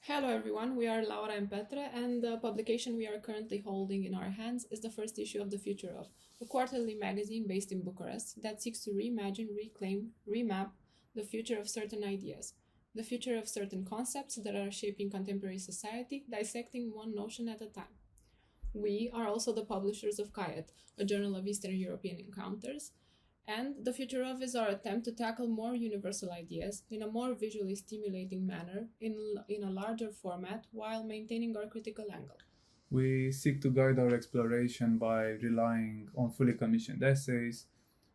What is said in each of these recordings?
Hello everyone, we are Laura and Petra, and the publication we are currently holding in our hands is the first issue of The Future of, a quarterly magazine based in Bucharest that seeks to reimagine, reclaim, remap the future of certain ideas, the future of certain concepts that are shaping contemporary society, dissecting one notion at a time. We are also the publishers of Kayet, a journal of Eastern European encounters, and the future of is our attempt to tackle more universal ideas in a more visually stimulating manner in a larger format while maintaining our critical angle. We seek to guide our exploration by relying on fully commissioned essays,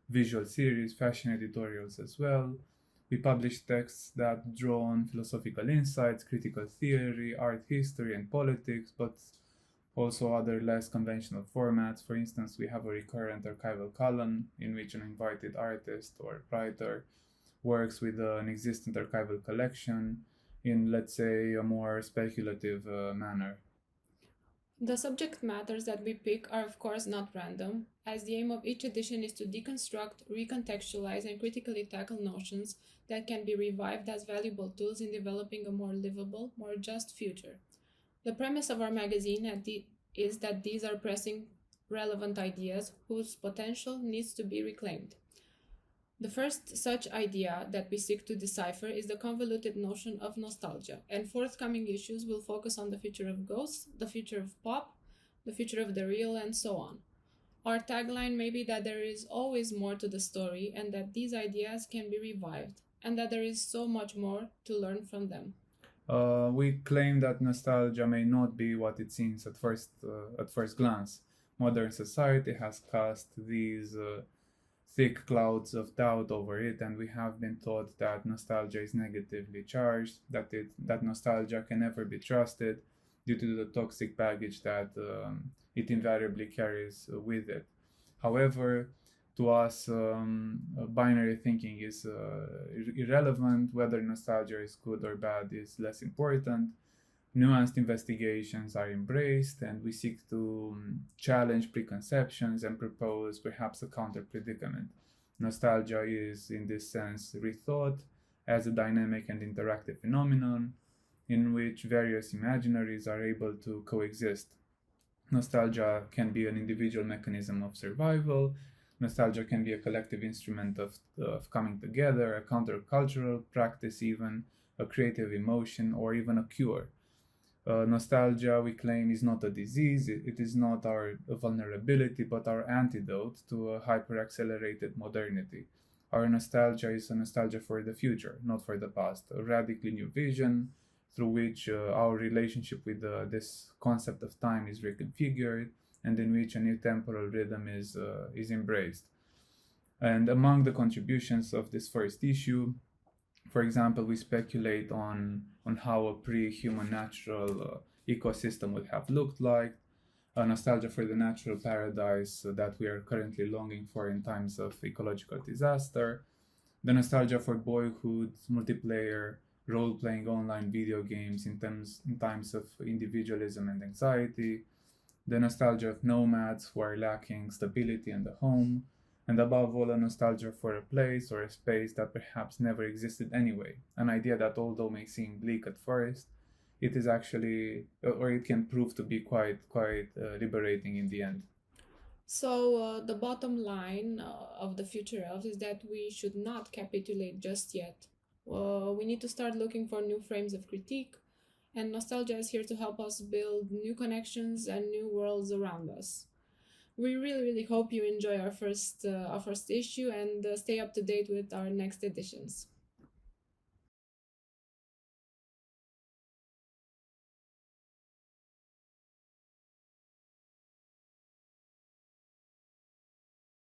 visual series, fashion editorials as well. We publish texts that draw on philosophical insights, critical theory, art history, and politics, but also other less conventional formats. For instance, we have a recurrent archival column in which an invited artist or writer works with an existent archival collection in, let's say, a more speculative manner. The subject matters that we pick are, of course, not random, as the aim of each edition is to deconstruct, recontextualize, and critically tackle notions that can be revived as valuable tools in developing a more livable, more just future. The premise of our magazine is that these are pressing, relevant ideas whose potential needs to be reclaimed. The first such idea that we seek to decipher is the convoluted notion of nostalgia, and forthcoming issues will focus on the future of ghosts, the future of pop, the future of the real, and so on. Our tagline may be that there is always more to the story and that these ideas can be revived, and that there is so much more to learn from them. We claim that nostalgia may not be what it seems at first glance. Modern society has cast these thick clouds of doubt over it, and we have been taught that nostalgia is negatively charged, that nostalgia can never be trusted due to the toxic baggage that it invariably carries with it. However, to us, binary thinking is irrelevant. Whether nostalgia is good or bad is less important. Nuanced investigations are embraced, and we seek to challenge preconceptions and propose perhaps a counter predicament. Nostalgia is, in this sense, rethought as a dynamic and interactive phenomenon in which various imaginaries are able to coexist. Nostalgia can be an individual mechanism of survival. Nostalgia can be a collective instrument of coming together, a countercultural practice, even a creative emotion, or even a cure. Nostalgia, we claim, is not a disease, it is not our vulnerability, but our antidote to a hyper accelerated modernity. Our nostalgia is a nostalgia for the future, not for the past, a radically new vision through which our relationship with this concept of time is reconfigured and in which a new temporal rhythm is embraced. And among the contributions of this first issue, for example, we speculate on how a pre-human natural ecosystem would have looked like, a nostalgia for the natural paradise that we are currently longing for in times of ecological disaster, the nostalgia for boyhood, multiplayer, role-playing online video games in times of individualism and anxiety, the nostalgia of nomads who are lacking stability in the home, and above all, a nostalgia for a place or a space that perhaps never existed anyway. An idea that, although may seem bleak at first, it is actually, or it can prove to be quite liberating in the end. So, the bottom line of the future of is that we should not capitulate just yet. We need to start looking for new frames of critique, and nostalgia is here to help us build new connections and new worlds around us. We really hope you enjoy our first issue and stay up to date with our next editions.